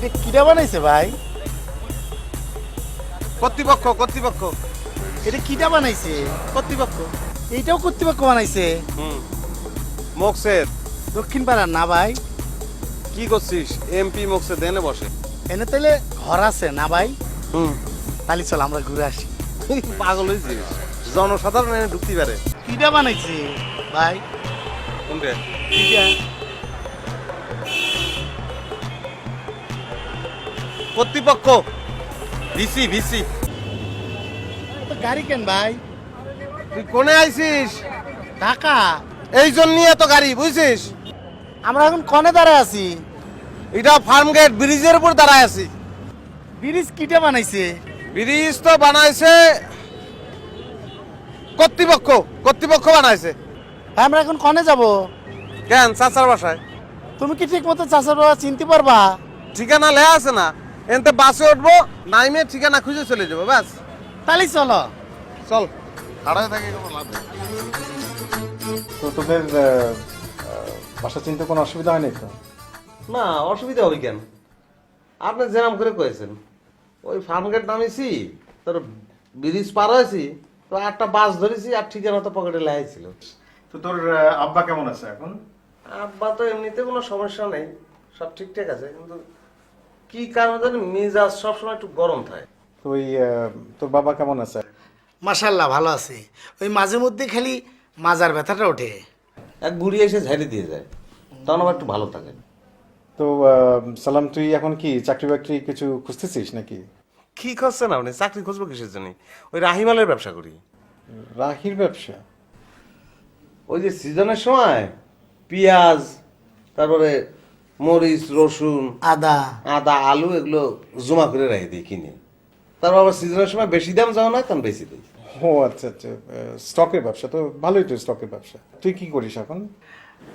এটা কিরা বানাইছে ভাই? কর্তৃপক্ষ কর্তৃপক্ষ এটা কিটা বানাইছে? কর্তৃপক্ষ এইটাও কর্তৃপক্ষ বানাইছে? মকসেদ দক্ষিণ পাড়ার না ভাই? কি করছিস? এমপি মকসেদ এনে বসে। এনে তাইলে ঘর আছে না ভাই? হুম তাহলে চল আমরা ঘুরে আসি। তুই পাগল হয়েছিস? জনসাধারণ এনে ঢুকতে পারে? কিটা বানাইছে ভাই? কোনটা? কিটা? কর্তৃপক্ষ ভিসি ভিসি। তো গাড়ি কেন ভাই? তুই কোনে আইছিস? ঢাকা। এই জন্য এত গাড়ি বুঝছিস? আমরা এখন কনে দাঁড়ায় আছি? এটা ফার্ম গেট ব্রিজের উপর দাঁড়ায় আছি। ব্রিজ কিটা বানাইছে? ব্রিজ তো বানাইছে কর্তৃপক্ষ, কর্তৃপক্ষ বানাইছে। ভাই আমরা এখন কনে যাব? কেন? চাচার বাসায়। তুমি কি ঠিক মতো চাচার বাবা চিনতে পারবা? ঠিকানা লেখা আছে না? এনতে বাসে উঠবো, নাইমে ঠিকানা খুঁজে চলে যাবো ব্যাস। তাহলে চলো। চল হারায় থাকে কোনো লাভ নেই। তো তোদের বাসা চিনতে কোনো অসুবিধা হয়নি তো? না অসুবিধা হবে কেন? আপনি যেরাম করে কয়েছেন ওই ফার্মগেট নামিয়েছি, তোর ব্রিজ পার হয়েছি, তো একটা বাস ধরেছি আর ঠিকানা তো পকেটে লেখাইছিল। তো তোর আব্বা কেমন আছে এখন? আব্বা তো এমনিতে কোনো সমস্যা নেই, সব ঠিকঠাক আছে, কিন্তু কি কারণে জানি মেজাজ সবসময় একটু গরম থাকে। তো ওই তোর বাবা কেমন আছে? মাশাল্লাহ ভালো আছে। ওই মাঝে মধ্যে খালি মাজার ব্যথাটা ওঠে। এক বুড়ি এসে ঝাড়ি দিয়ে যায়, তখন আবার একটু ভালো থাকে। তো সালাম, তুই এখন কি চাকরি বাকরি কিছু খুঁজতেছিস নাকি? কি করছেন আপনি? চাকরি খুঁজবো কিসের জন্য? ওই রাহিমালের ব্যবসা করি। রাহির ব্যবসা? ওই যে সিজনের সময় পেঁয়াজ, তারপরে মরিচ, রসুন, আদা। আদা, আলু এগুলো জমা করে রেখে দিই কিনে। তারপর আবার সিজনের সময় বেশি দাম যখন হয় তখন বেশি দিই। ও আচ্ছা আচ্ছা, স্টকের ব্যবসা তো ভালোই, তো স্টকের ব্যবসা। তুই কি করিস এখন?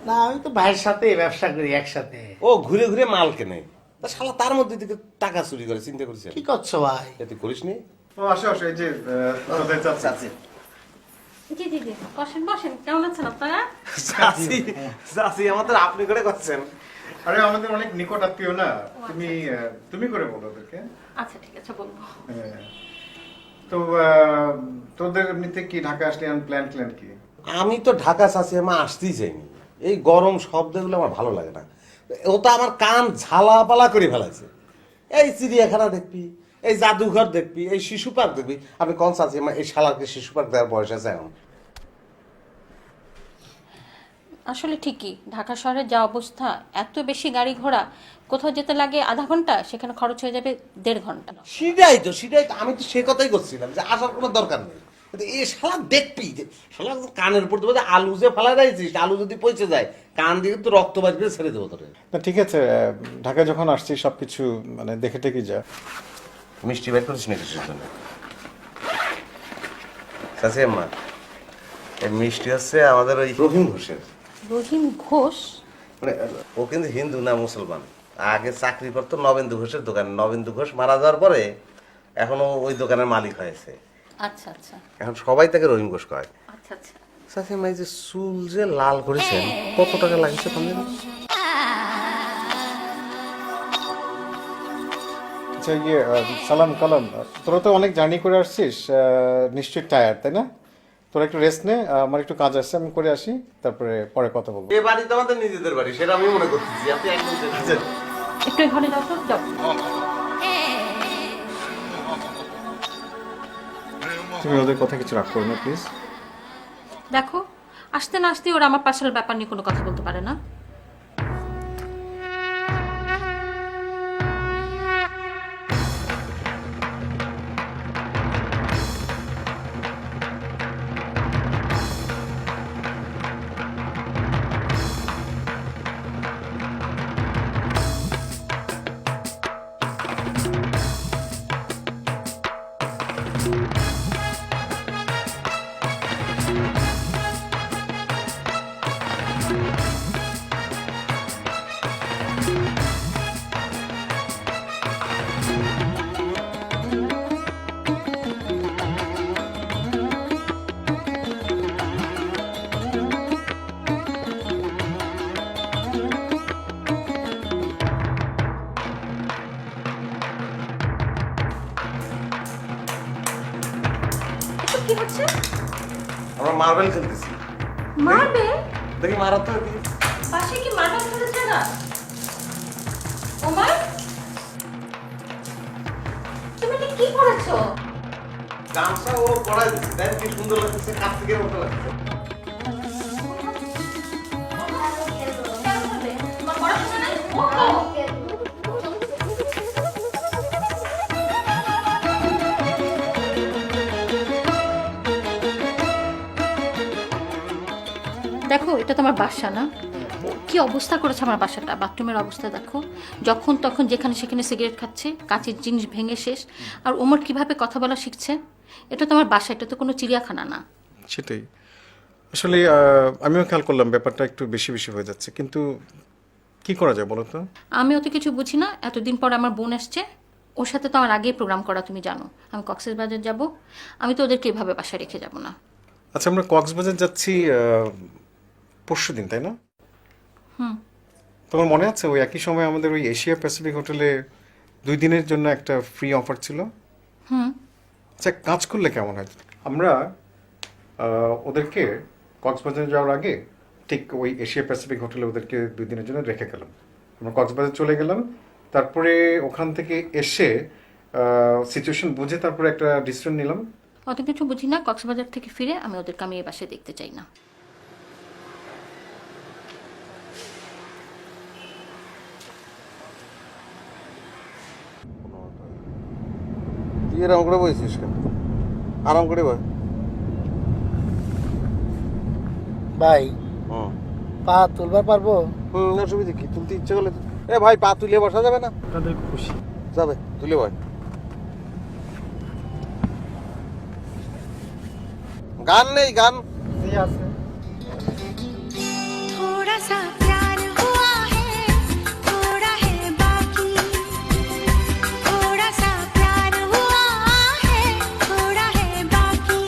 না আমি তো ভাইয়ের সাথে ব্যবসা করি একসাথে। ও ঘুরে ঘুরে মাল কেনে, তা শালা তার মধ্যে থেকে টাকা চুরি করে, চিন্তা করেছেন? কি করছো ভাই? এতে করিস নি? ও আসো আসো, এই যে তোদের চাচি। জি জি জি, বসেন বসেন। কেমন আছেন আপনারা? চাচি চাচি আমাদের আপনি করে করছেন। আরে আমাদের অনেক নিকট আত্মীয় না, তুমি তুমি করে বলো ওদেরকে। আচ্ছা ঠিক আছে, বলবো। তো তোদের এমনিতে কি ঢাকা আসলে প্ল্যান প্ল্যান কি? আমি তো ঢাকা চাচি আমার আসতেই চাইনি। এই গরম শব্দগুলো আমার ভালো লাগে না। ও তো আমার কান ঝালাপালা করে ফেলাইছে। এই চিড়িয়াখানা দেখবি, এই জাদুঘর দেখবি, এই শিশু পার্ক দেখবি। আপনি কোন চাচি আমার এই শালাকে শিশু পার্ক দেওয়ার বয়স আছে এখন? আসলে ঠিকই, ঢাকা শহরের যা অবস্থা, এত বেশি গাড়ি ঘোড়া, কোথাও যেতে লাগে আধা ঘন্টা, সেখানে খরচ হয়ে যাবে 1.5 ঘন্টা। সেটাই তো আমি তো সে কথাই করছিলাম যে আসার কোনো দরকার নেই। কিন্তু এই শালা দেখবি যে শালা কানের উপর দেবো, আলু যে ফেলা দিয়েছিস, আলু যদি পচে যায় কান দিয়ে তো রক্ত বাজ করে ছেড়ে দেবো তোরে। না ঠিক আছে, ঢাকায় যখন আসছিস সবকিছু মানে দেখে টেকে যা। মিষ্টি বের করিস না কিছুর জন্য? চাচি আম্মা, এই মিষ্টি হচ্ছে আমাদের ওই রহিম ঘোষের। রহিম ঘোষ? মানে ও কিন্তু হিন্দু না মুসলমান। আগে চাকরি করতো নবেন্দু ঘোষের দোকানে। নবেন্দু ঘোষ মারা যাওয়ার পরে এখনো ওই দোকানের মালিক হয়েছে। আচ্ছা আচ্ছা এখন সবাই তাকে রহিম ঘোষ কয়। আচ্ছা আচ্ছা। চাচি আম্মা, এই যে চুল যে লাল করেছেন, কত টাকা লাগছে কম জানি? আচ্ছা ইয়ে সালাম কালাম, তোরা তো অনেক জার্নি করে আসছিস, নিশ্চয়ই টায়ার, তাই না? তোরা একটু রেস্ট নে, আমার একটু কাজ আসছে, আমি করে আসি, তারপরে পরে কথা বলবো। এ বাড়ি তো আমাদের নিজেদের বাড়ি, সেটা আমি মনে করতেছি। আপনি একদম ঠিক। একটু এই ঘরে যাও তো, যাও। তুমি ওদের কথা কিছু রাগ করো না প্লিজ। দেখো, আসতে না আসতে ওরা আমার পার্সোনাল ব্যাপার নিয়ে কোনো কথা বলতে পারে না। কি হচ্ছে? আমরা মার্বেল খেলতেছি। মারবেল? দেখি মারা তো দেখি। পাশে কি মারবেল খেলার জায়গা? ওমর, তুমি এটা কি করেছো? গামছা ও পড়াই দিচ্ছে, দেখ কি সুন্দর লাগছে, কাছ থেকে মতো লাগছে। তোমার পড়াশোনা নাই? ওঠো। দেখো, এটা তোমার বাসা না? কি অবস্থা করেছে আমার বাসাটা, বাথরুমের অবস্থা দেখো। যখন তখন যেখানে সেখানে সিগারেট খাচ্ছে, কাঁচের জিনিস ভেঙে শেষ। আর ওমর কিভাবে কথা বলা শিখছে। এটা তোমার বাসা, এটা তো কোনো চিড়িয়াখানা না। সেটাই আসলে আমিও খেয়াল করলাম ব্যাপারটা একটু বেশি বেশি হয়ে যাচ্ছে, কিন্তু কি করা যায় বলো তো? আমি অত কিছু বুঝি না। এতদিন পর আমার বোন আসছে, ওর সাথে তো আমার আগেই প্রোগ্রাম করা, তুমি জানো। আমি কক্সবাজার যাব, আমি তো ওদেরকে এভাবে বাসায় রেখে যাব না। আচ্ছা, আমরা কক্সবাজার যাচ্ছি পরশু দিন, তাই না? তোমার মনে আছে ওই একই সময় আমাদের ওই এশিয়া প্যাসিফিক হোটেলে 2 দিনের জন্য একটা ফ্রি অফার ছিল? আচ্ছা, কাজ করলে কেমন হয়? আমরা ওদেরকে কক্সবাজারে যাওয়ার আগে ঠিক ওই এশিয়া প্যাসিফিক হোটেলে ওদেরকে 2 দিনের জন্য রেখে গেলাম। আমরা কক্সবাজার চলে গেলাম, তারপরে ওখান থেকে এসে সিচুয়েশন বুঝে তারপরে একটা ডিসিশন নিলাম। অত কিছু বুঝি না। কক্সবাজার থেকে ফিরে আমি ওদেরকে আমি এই বাসায় দেখতে চাই না। তুই এরকম করে বসেছিস কেন? আরাম করে বস। ভাই হুম পা তুলবার পারবো? অসুবিধা কি? তুলতে ইচ্ছে করলে এ ভাই, পা তুলে বসা যাবে না? আপনাদের খুশি। যাবে, তুলে বয়। গান নেই? গান আছে। थोड़ा सा प्यार हुआ है, थोड़ा है बाकी, थोड़ा सा प्यार हुआ है, थोड़ा है बाकी,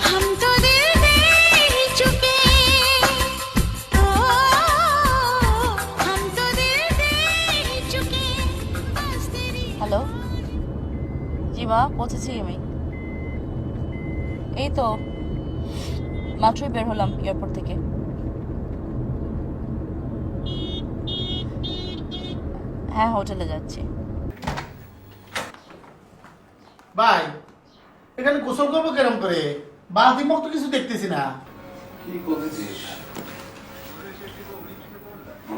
हम तो दिल दे ही चुके, ओ हम तो दिल दे ही चुके, बस तेरी। হ্যালো, জি মা, পৌঁছেছি আমি। এই তো মাত্রই বের হলাম এয়ারপোর্ট থেকে। হ্যাঁ, হোটেলে যাচ্ছি। ভাই এখানে গোসল করবো কেরম করে? বালতি মুখ তো কিছু দেখতেছি না। কি করতেছিস?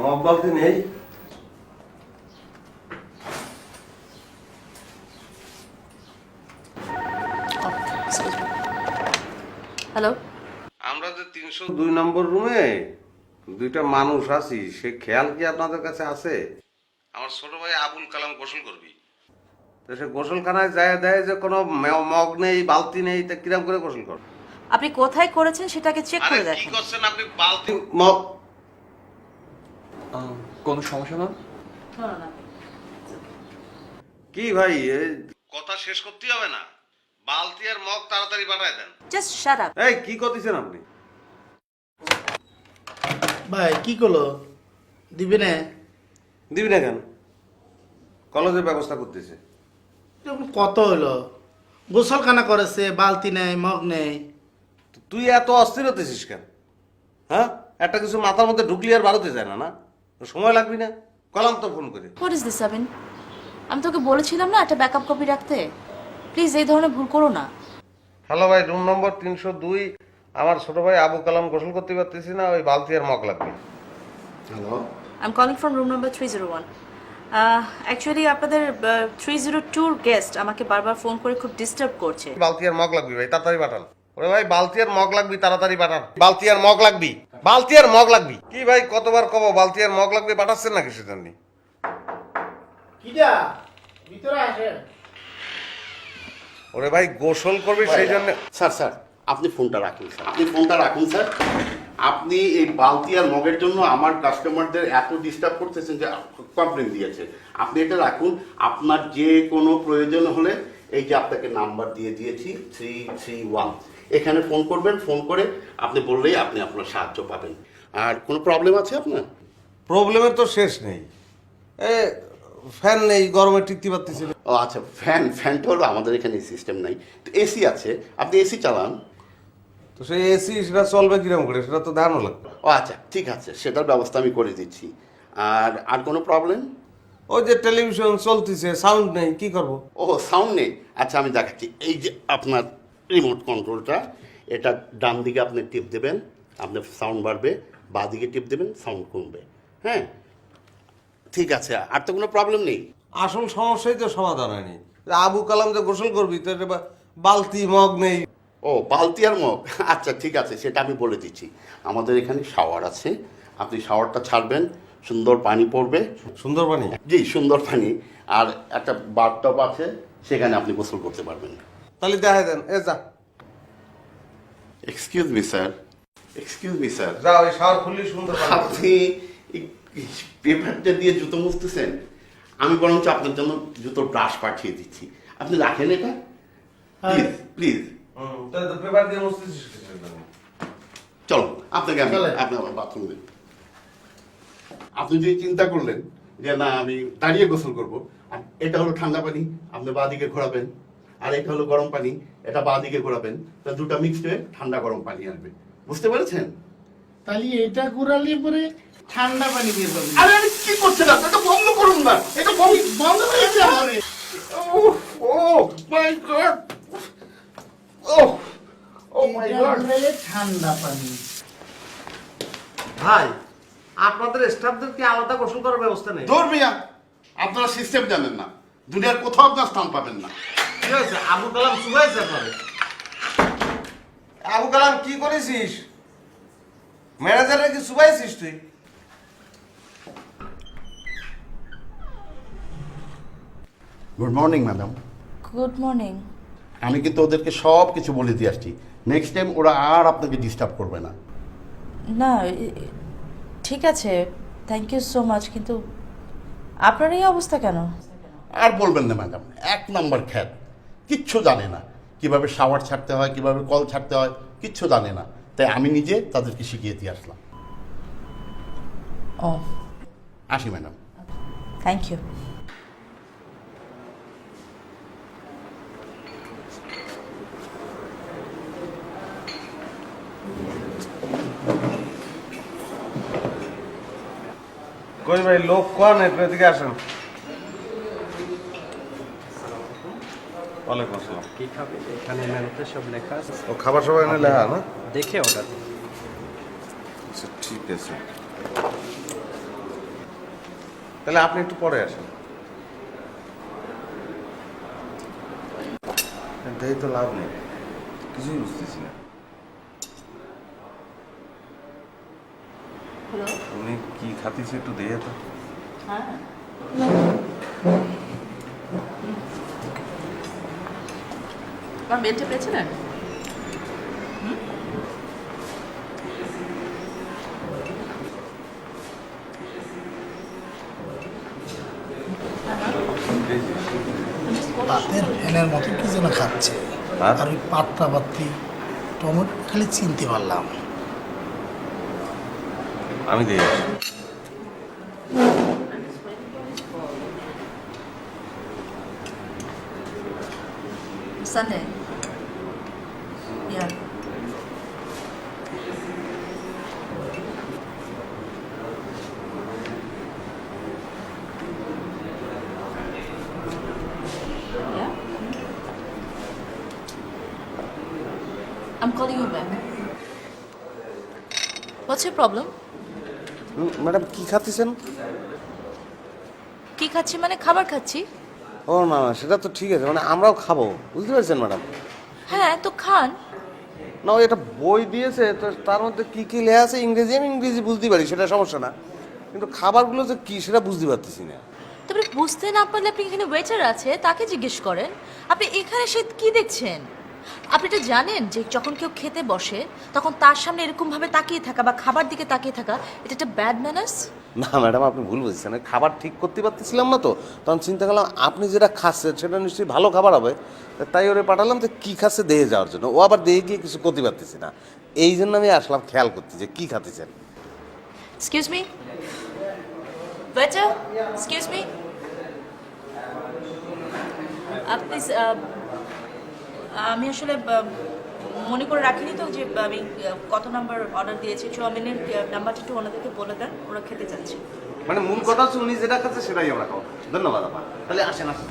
মগ বালতি নেই? হ্যালো, আমরা যে 302 নম্বর রুমে 2টা মানুষ আছি, সে খেয়াল কি আপনাদের কাছে আছে? আমার ছোট ভাই আবুল কালাম গোসল করবি, তো সে গোসলখানায় যায় দেয় যে কোনো মগ নেই, বালতি নেই, তা কিরম করে গোসল কর? আপনি কোথায় করেছেন সেটাকে চেক আরে করে কি দেখেন। করছেন আপনি? বালতি মগ কোনো সমস্যা না? কি ভাই, কথা শেষ করতে হবে না? বালতি আর মগ তাড়াতাড়ি পাঠায় দেন। Just shut up. এই কি করতেছেন আপনি? ভাই কি করলো? দিবি না? দিবি না কেন? কলেজের ব্যবস্থা করতেছে। এরকম কত হইলো? গোসলখানা করেছে, বালতি নেই, মগ নেই। তুই এত অস্থির হতেছিস কেন? হ্যাঁ, একটা কিছু মাথার মধ্যে ঢুকলি আর বাড়াতে যায় না, না সময় লাগবি না? কলাম তো ফোন করে। What is this আবিন? আমি তোকে বলেছিলাম না একটা ব্যাকআপ কপি রাখতে। প্লিজ এই ধরনের ভুল করো না। হ্যালো ভাই, রুম নম্বর 302। আমার ছোট ভাই আবু কালাম গোসল করতে পারতেছি না, ওই বালতি আর মগ লাগবে। Hello, I am calling from room number 301। Actually আপনাদের 302 গেস্ট আমাকে বারবার ফোন করে খুব ডিস্টার্ব করছে। বালতি আর মগ লাগবি ভাই, তাড়াতাড়ি পাঠান। ওরে ভাই, বালতি আর মগ লাগবি, তাড়াতাড়ি পাঠান। বালতি আর মগ লাগবি, বালতি আর মগ লাগবি। কি ভাই, কতবার কব বালতি আর মগ লাগবে, পাঠাচ্ছেন না কিছু জানি? কিটা ভিতরে আসে। ওরে ভাই, গোসল করবি সেই জন্য। স্যার স্যার আপনি ফোনটা রাখুন স্যার, আপনি ফোনটা রাখুন স্যার। আপনি এই বালতি আর মগের জন্য আমার কাস্টমারদের এত ডিস্টার্ব করতেছেন যে কমপ্লেন দিয়েছে। আপনি এটা রাখুন, আপনার যে কোনো প্রয়োজন হলে এই যে আপনাকে নাম্বার দিয়ে দিয়েছি 331, এখানে ফোন করবেন। ফোন করে আপনি বললেই আপনি আপনার সাহায্য পাবেন। আর কোনো প্রবলেম আছে আপনার? প্রবলেমের তো শেষ নেই। এ ফ্যান নেই, গরমে টিকতে পারতেছি না। ও আচ্ছা, ফ্যানটা হলো আমাদের এখানে সিস্টেম নাই, তো এসি আছে, আপনি এসি চালান। তো সেই এসি সেটা চলবে কিরকম করে, সেটা তো দেখানো লাগবে। ও আচ্ছা, ঠিক আছে, সেটার ব্যবস্থা আমি করে দিচ্ছি। আর কোনো প্রবলেম? ওই যে টেলিভিশন চলতেছে, সাউন্ড নেই, কি করব? ও সাউন্ড নেই, আচ্ছা আমি দেখাচ্ছি। এই যে আপনার রিমোট কন্ট্রোলটা, এটা ডান দিকে আপনি টিপ দেবেন, আপনার সাউন্ড বাড়বে, বাঁ দিকে টিপ দেবেন, সাউন্ড কমবে। হ্যাঁ, ঠিক আছে, আর তো কোনো প্রবলেম নেই। আসল সমস্যাই তো সমাধান হয়নি। আবু কালাম যে গোসল করবি, তো এটা বালতি মগ নেই। ও বালতি আর মগ, আচ্ছা ঠিক আছে, সেটা আমি বলে দিচ্ছি। আমাদের এখানে শাওয়ার আছে, আপনি শাওয়ারটা ছাড়বেন, সুন্দর পানি পড়বে। সুন্দর পানি? জি, সুন্দর পানি। আর একটা বাথটব আছে, সেখানে আপনি গোসল করতে পারবেন। তাহলে দেখা দেন, এ যা excuse me sir, excuse me sir, যা, ওই শাওয়ার খুললি সুন্দর পানি। আপনি পেপারটা দিয়ে জুতো মুছতেছেন, আমি বরঞ্চ আপনার জন্য জুতোর ব্রাশ পাঠিয়ে দিচ্ছি, আপনি রাখেন এটা প্লিজ প্লিজ। তাহলে তো পেপার দিয়ে মুছতেছিস কিসের জন্য? চলো, আপনাকে আমি চলেন। আপনার বাথরুম দিন। আপনি যে চিন্তা করলেন যে না আমি দাঁড়িয়ে গোসল করব, আর এটা হলো ঠান্ডা পানি, আপনি বাঁ দিকে ঘোরাবেন, আর এটা হলো গরম পানি, এটা বাঁ দিকে ঘোরাবেন, তা দুটো মিক্সড হয়ে ঠান্ডা গরম পানি আসবে, বুঝতে পেরেছেন? তাহলে এটা ঘুরালে পরে ঠান্ডা পানি দিয়ে যাবে। আরে আরে কি করছেন আপনি? এটা বন্ধ করুন না, এটা বন্ধ হয়ে যাবে। ও মাই গড, ও মাই এটা গড। ঘুরালে ঠান্ডা পানি। ভাই, আপনাদের স্টাফদের কি আলাদা গোসল করার ব্যবস্থা নেই? দূর মিয়া, আপনারা সিস্টেম জানেন না, দুনিয়ার কোথাও আপনার স্থান পাবেন না। কি হয়েছে? আবু কালাম শুভাইছে আপনারে? আবু কালাম কি করেছিস? ম্যানেজারের কি শুভাইছিস তুই? Good morning madam. Good morning. আমি কিন্তু ওদেরকে সব কিছু বলে দিয়ে আসছি, নেক্সট টাইম ওরা আর আপনাকে ডিস্টার্ব করবে না। না, ঠিক আছে, থ্যাংক ইউ সো মাচ, কিন্তু আপনার এই অবস্থা কেন? আর বলবেন না ম্যাডাম, এক নম্বর খ্যাত, কিচ্ছু জানে না, কিভাবে শাওয়ার ছাড়তে হয়, কিভাবে কল ছাড়তে হয়, কিচ্ছু জানে না, তাই আমি নিজে তাদেরকে শিখিয়ে দিয়ে আসলাম। ও, আসি ম্যাডাম। Thank you. কই ভাই, লোক কোন, একটু এদিকে আসেন। ওয়ালাইকুম আসসালাম। কি খাবে? এখানে মেনুতে সব লেখা আছে, ও খাবার সবাই এনে লেখা না? দেখে অর্ডার দিন। আচ্ছা ঠিক আছে, তাহলে আপনি একটু পরে আসেন। এটাই তো লাভ নেই, কিছুই বুঝতেছি না। উনি কি খাতিছে একটু দেখে তো। আমার মেলটা পেয়েছিলেন? ভাতের ফ্যানের মতো কি যেন খাচ্ছে, ভাত? আর ওই পাত্তা পাত্তি টমেটো খালি চিনতে পারলাম। আমি দেখে Sunday. Yeah. Yeah? I'm calling you back. What's your problem? Madam কি খাচ্ছেন? কি খাচ্ছি মানে খাবার খাচ্ছি। ও না না, সেটা তো ঠিক আছে, মানে আমরাও খাবো, বুঝতে পারছেন ম্যাডাম? হ্যাঁ, তো খান। না, ওই একটা বই দিয়েছে, তো তার মধ্যে কি কি লেখা আছে ইংরেজি, আমি ইংরেজি বুঝতে পারি, সেটা সমস্যা না, কিন্তু খাবারগুলো যে কি সেটা বুঝতে পারতেছি না। তারপরে বুঝতে না পারলে আপনি এখানে ওয়েটার আছে, তাকে জিজ্ঞেস করেন। আপনি এখানে সে কি দেখছেন? আপনি এটা জানেন যে যখন কেউ খেতে বসে তখন তার সামনে এরকম ভাবে তাকিয়ে থাকা বা খাবার দিকে তাকিয়ে থাকা এটা একটা ব্যাড ম্যানার্স। না ম্যাডাম, আপনি ভুল বুঝছেন, ওই খাবার ঠিক করতে পারতেছিলাম না, তো তখন চিন্তা করলাম আপনি যেটা খাচ্ছেন সেটা নিশ্চয়ই ভালো খাবার হবে, তাই ওরে পাঠালাম যে কী খাচ্ছে দেখে যাওয়ার জন্য। ও আবার দেখে গিয়ে কিছু করতে পারতেছি না, এই জন্য আমি আসলাম খেয়াল করতে যে কী খাচ্ছেন। Excuse me waiter, excuse me. Please, আমি আসলে মনে করে রাখিনি তো যে আমি কত নাম্বার অর্ডার দিয়েছি। চাউমিনের নাম্বারটা একটু ওনাদেরকে বলে দেন, ওরা খেতে চাচ্ছে। মানে মূল কথা হচ্ছে উনি যেটা খাচ্ছে সেটাই আমরা খাবো। ধন্যবাদ আপা, তাহলে আসেন আসেন।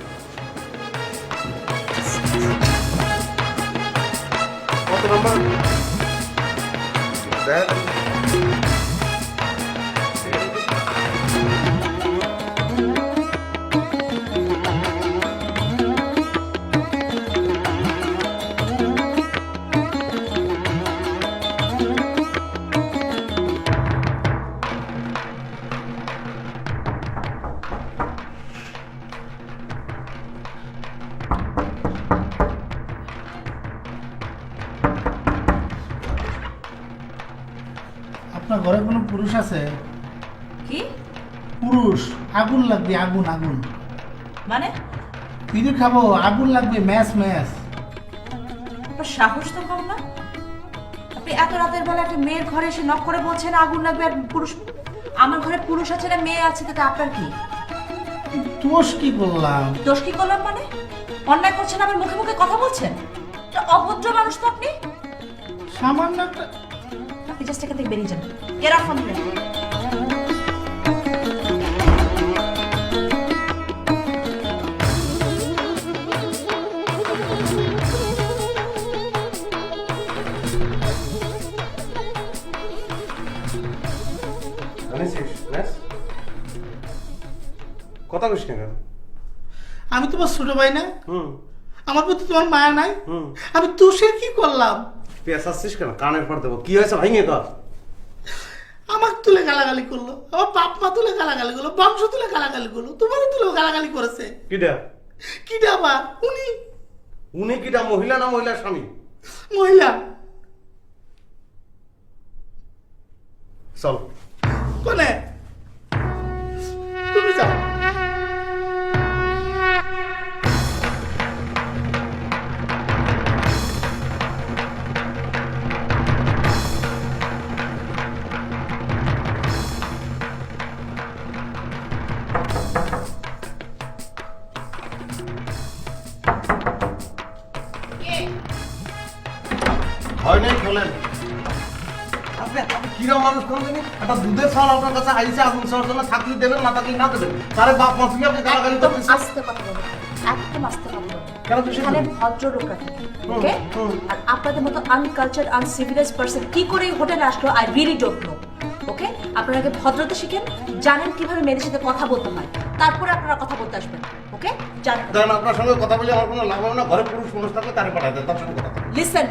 কত নম্বর? দেখ। আপনার ঘরে কোনো পুরুষ আছে? কি পুরুষ, আগুন লাগবে, আগুন আগুন। মানে? পিঠে খাবো, আগুন লাগবে, ম্যাচ ম্যাচ। আপনার সাহস তো কম না? আপনি এত রাতের বেলা একটা মেয়ের ঘরে এসে নক করে বলছেন আগুন লাগবে আর পুরুষ। আমার ঘরে পুরুষ আছে না মেয়ে আছে, তাতে আপনার কি দোষ কি করলাম? দোষ? কি করলাম মানে? অন্যায় করছেন, আবার মুখে মুখে কথা বলছেন। এটা অভদ্র মানুষ তো আপনি। সামান্য একটা আপনি জাস্ট এখান থেকে বেরিয়ে যান। Get out from here. জানিস ম্যাস? কথা কইস না কেন? আমি তোমার ছোট ভাই না? হুম আমার প্রতি তোমার মায়া নাই? হুম। আমি দোষের কি করলাম? পেঁচাচ্ছিস কেন? কানের পর দেবো। কি হয়েছে ভাইঙে কর। আমাকে তুলে গালাগালি করলো, আমার বাপ মা তুলে গালাগালি করলো, বংশ তুলে গালাগালি করলো, তোমারও তুলে গালাগালি করেছে। কিটা? কিটা আবার? উনি উনি কিটা? মহিলা না মহিলার স্বামী? মহিলা। চল। কোনে? তুমি যাও। হয় নাই খোলেন। আপনি কিরম মানুষ কোন জানি? একটা দুধের ছাল আপনার কাছে আইসে আগুন ছাড়ার জন্য, থাকলে দেবেন না থাকলে না দেবেন। তারে বাপ মা থেকে আপনি গালাগালি একদম করতেছেন। আস্তে কথা বলুন, একদম আস্তে কথা বলুন। কেন খুশি এখানে হলেন? ভদ্র লোকরা থাকে, ওকে? আর আপনাদের মতো আনকালচার আনসিভিলাইজড পারসন কি করে এই হোটেলে আসলো, আই রিয়েলি ডোন্ট নো। ওকে, আপনারা আগে ভদ্রতা শিখেন, জানেন কিভাবে মেয়েদের সাথে কথা বলতে হয়, তারপরে আপনারা কথা বলতে আসবেন। ওকে, জানেন? দেন আপনার সঙ্গে কথা বলে আমার কোনো লাভ হবে না। ঘরে পুরুষ মানুষ থাকলে তারে পাঠায় দেন, তার সঙ্গে কথা বলেন। লিসেন,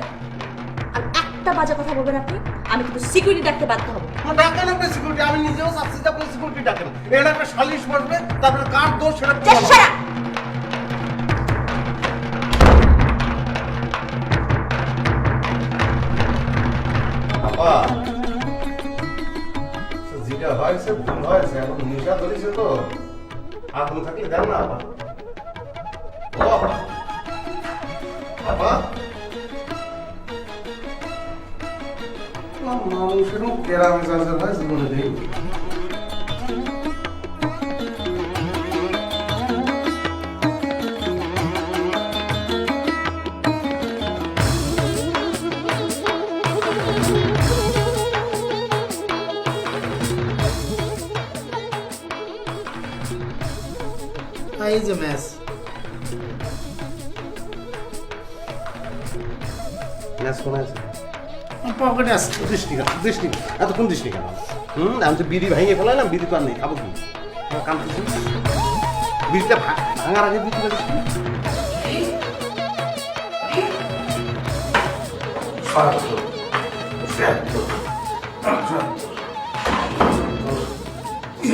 আর একটা বাজে কথা বলবেন আপনি, আমি কিন্তু সিকিউরিটি ডাকতে বাধ্য হবো। ডাকেন আপনি সিকিউরিটি, আমি নিজেও চাচ্ছি যে আপনি সিকিউরিটি ডাকেন। এটা একটা সালিশ বসবে, তারপরে কার দোষ সেটা Just shut up! আপা, যেটা হয়েছে ভুল হয়েছে, এখন নেশা ধরেছে তো, আগুন থাকলে দেন না আপা। ও আপা, আপা মানুষেরও কেরামে চার্জার হয় জীবনে দেই। এই যে ম্যাচ। ম্যাচ কোন আছে? পকেটে আছে। দৃষ্টি কেন? দৃষ্টি এতক্ষণ দৃষ্টি কেন? আমি তো বিড়ি ভেঙে ফেলাইলাম, বিড়ি তো আর নেই, খাবো কি? কাম বিড়িটা ভাঙার আগে দিতে পারিস কি?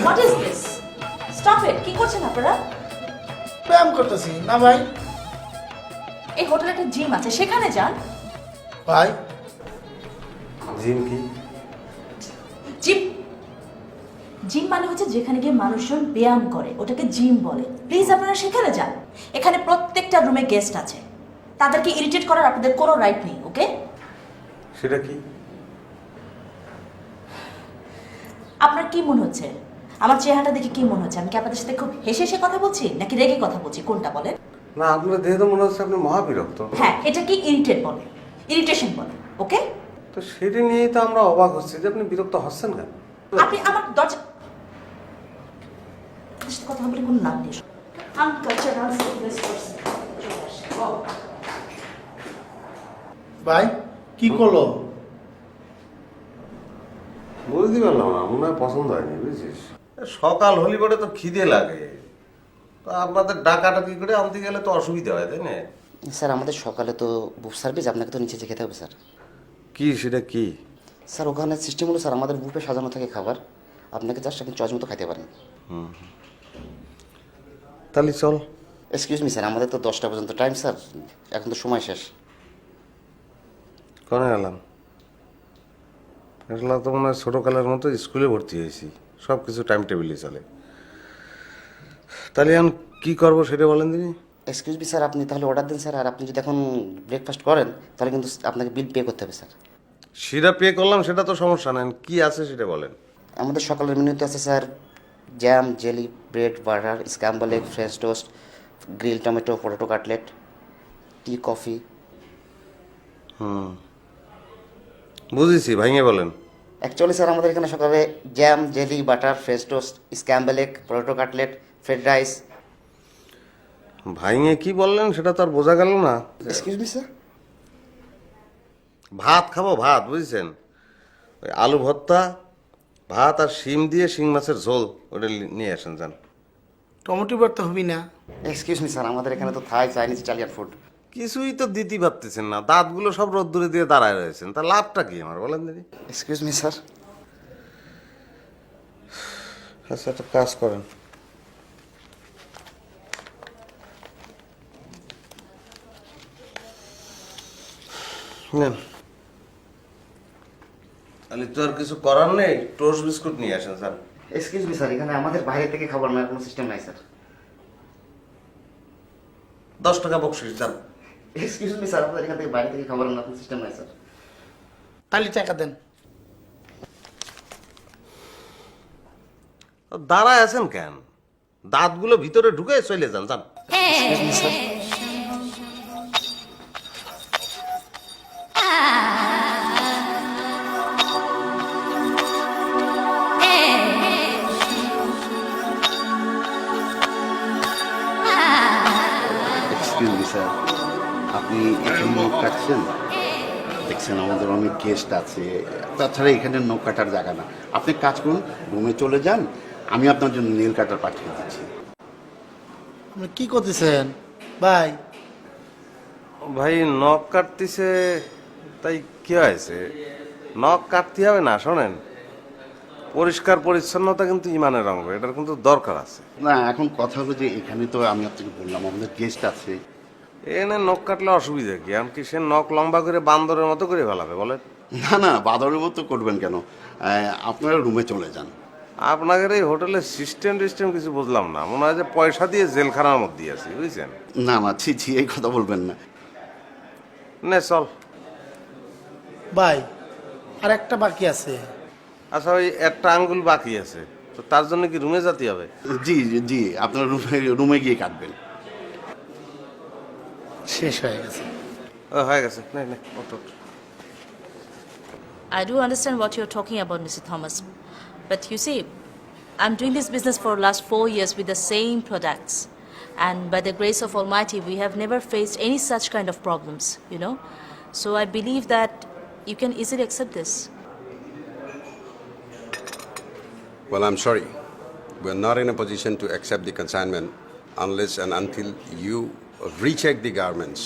What is this? Stop it! কি করছেন আপনারা? ব্যায়াম করতেছি না ভাই। এই হোটেলে একটা জিম আছে, সেখানে যান। ভাই জিম কি? জিম জিম মানে হচ্ছে যেখানে গিয়ে মানুষজন ব্যায়াম করে, ওটাকে জিম বলে। প্লিজ আপনারা সেখানে যান। এখানে প্রত্যেকটা রুমে গেস্ট আছে, তাদেরকে ইরিটেট করার আপনাদের কোনো রাইট নেই। ওকে, সেটা কি? আপনার কি মনে হচ্ছে? আমার চেহারাটা দেখে কি মনে হচ্ছে? আমি কি আপনাদের সাথে খুব হেসে হেসে কথা বলছি নাকি রেগে কথা বলছি? কোনটা বলেন? না আপনার দেখে তো মনে হচ্ছে আপনি মহাবিরক্ত। হ্যাঁ, এটা কি ইরিটেট বলে, ইরিটেশন বলে, ওকে? তো সেটা নিয়েই তো আমরা অবাক হচ্ছি যে আপনি বিরক্ত হচ্ছেন কেন। আপনি আমার দরজা আপনার সাথে কথা বলে কোনো লাভ নেই। আনকালচারাল সিরিয়াস পারসন। ভাই কি করলো? বুঝতে পারলাম না, মনে হয় পছন্দ হয়নি বুঝছিস। সকাল হলি পরে তো খিদে লাগে, তো আপনাদের ডাকাটা কি করে আনতে গেলে তো অসুবিধা হয়, তাই না? স্যার আমাদের সকালে তো বুফ সার্ভিস, আপনাকে তো নিচে যেতে খেতে হবে স্যার। কি সেটা কি? স্যার ওখানে সিস্টেম হলো স্যার, আমাদের বুফে সাজানো থাকে খাবার, আপনাকে জাস্ট আপনি চয়েস মতো খাইতে পারেন। তাহলে চল। এক্সকিউজ মি স্যার, আমাদের তো 10টা পর্যন্ত টাইম স্যার, এখন তো সময় শেষ। কোনে গেলাম? আসলে তো মনে হয় ছোটোকালের মতো স্কুলে ভর্তি হয়েছি, সব কিছু টাইম টেবিলে চলে। তাহলে এখন কী করবো সেটা বলেন তিনি। এক্সকিউজ মি স্যার, আপনি তাহলে অর্ডার দিন স্যার, আর আপনি যদি এখন ব্রেকফাস্ট করেন তাহলে কিন্তু আপনাকে বিল পে করতে হবে স্যার। সেটা পে করলাম, সেটা তো সমস্যা নেই, কি আছে সেটা বলেন। আমাদের সকালের মেনুতে আছে sir jam, jelly, bread, butter, scramble egg, French toast, grill tomato, potato cutlet, tea, coffee. বুঝেছি, ভাইঙে বলেন। অ্যাকচুয়ালি স্যার আমাদের এখানে সকালে jam, jelly, butter, French toast, scramble egg, potato cutlet, fried rice. ভাইঙে কি বললেন সেটা তো আর বোঝা গেল না। এক্সকিউজ মি স্যার, ভাত খাবো, ভাত বুঝছেন, ওই আলু ভর্তা, ভাত আর শিম দিয়ে শিং মাছের ঝোল, ওটা নিয়ে আসেন যান। টমেটো ভর্তা হবি না? এক্সকিউজ মি স্যার, আমাদের এখানে তো থাই, চাইনিজ, ইটালিয়ান ফুড। কিছুই তো দিতে পারতেছেন না, দাঁতগুলো সব রোদ্দুরে দিয়ে দাঁড়ায় রয়েছেন, তা লাভটা কি আমার বলেন দিদি। এক্সকিউজ মি স্যার, আচ্ছা একটা কাজ করেন, নেন। তাহলে তো আর কিছু করার নেই, টোস্ট বিস্কুট নিয়ে আসেন স্যার। এক্সকিউজ মি স্যার, এখানে আমাদের বাইরে থেকে খাবার নেওয়ার কোনো সিস্টেম নাই স্যার। 10 টাকা বকশিস যান। এক্সকিউজ মি স্যার, আমাদের এখান থেকে বাইরে থেকে খাবার নেওয়ার কোনো সিস্টেম নাই স্যার। তাহলে টাকা দেন। দাঁড়ায় আছেন কেন? দাঁতগুলো ভিতরে ঢুকে চলে যান যান। Excuse me sir, excuse me sir, আপনি এখানে নখ কাটছেন? দেখছেন আমাদের অনেক গেস্ট আছে, তাছাড়া এখানে নখ কাটার জায়গা না। আপনি কাজ করুন, রুমে চলে যান, আমি আপনার জন্য নেল কাটার পাঠিয়ে দিচ্ছি। আপনি কি করতেছেন ভাই? ভাই নখ কাটতেছে, তাই কি হয়েছে? নখ কাটতে হবে না, শোনেন, পরিষ্কার পরিচ্ছন্নতা কিন্তু ইমানের অঙ্গ, এটার কিন্তু দরকার আছে। না, এখন কথা হলো যে এখানে তো আমি আপনাকে বললাম আমাদের গেস্ট আছে। এনে নখ কাটলে অসুবিধা কি? এমনকি সে নখ লম্বা করে বান্দরের মতো করে ফেলাবে বলেন? না না, বাদরের মতো করবেন কেন, আপনারা রুমে চলে যান। আপনাদের এই হোটেলের সিস্টেম টিস্টেম কিছু বুঝলাম না, মনে হয় যে পয়সা দিয়ে জেলখানার মধ্যে আছি বুঝছেন। না না, ছি ছি, এই কথা বলবেন না। নে চল। ভাই আর একটা বাকি আছে। আচ্ছা ওই একটা আঙ্গুল বাকি আছে, তো তার জন্য কি রুমে যেতে হবে? জি জি, আপনার রুমে গিয়ে কাটবেন। শেষ হয়ে গেছে। ও হয়ে গেছে, নে নে ওঠ ওঠ। I do understand what you're talking about, Mr. Thomas. But you see, I'm doing this business for the last 4 years with the same products. And by the grace of Almighty, we have never faced any such kind of problems, you know. So I believe that you can easily accept this. Well, I'm sorry. We're not in a position to accept the consignment unless and until you recheck the garments.